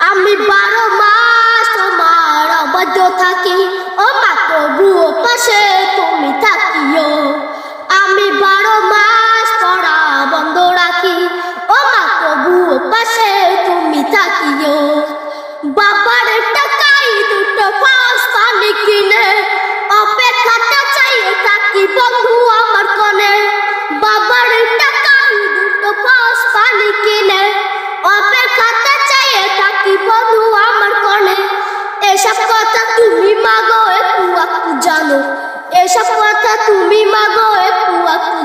আমি 12 মাস তোমার অবাধ্য থাকি, ও মা তবুও পাশে তুমি থাকিও। আমি 12 মাস পড়া বন্ধ রাখি, ও মা তবুও পাশে তুমি থাকিও। বাবার টাকায় দুটো পাঁচ পানি কিনে অপেক্ষাটা চাইয়ে থাকি বন্ধু আমার কোণে। বাবার টাকায় দুটো পাঁচ পানি কিনে অপেক্ষাটা চাইয়ে থাকি বন্ধু আমার কোণে। এসব কথা তুমি মাগো একটু জানো, এসব কথা তুমি মাগো একটু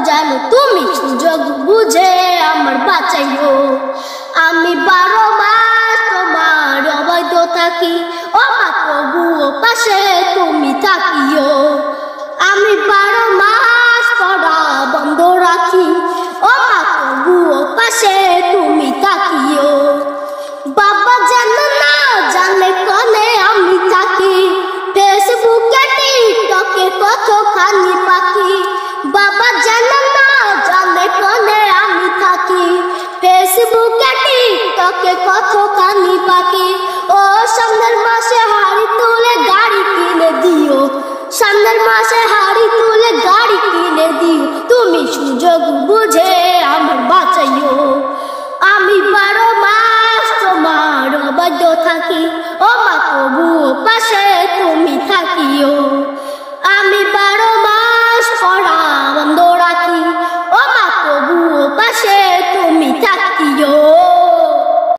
জানো। তুমি সুযোগ বুঝে আমার বাঁচাইও। আমি 12 মাস তোমার অবৈধ থাকি, ও মা তবুও পাশে তুমি থাকিও। আমি 12 মাস পড়া বন্ধ রাখি, ও মা তবুও পাশে তুমি থাকিও। বাবা জানে না জানে কোনে আমি থাকি, ফেসবুকে টিকটকে কতখানি পাখি। বাবা জানে না জানে কোনে আমি থাকি, ফেসবুকে টিকটকে কতখানি পাখি। ও সামনের মাসে হাড়ি তুলে গাড়ি কিনে দিও, সামনের মাসে হাড়ি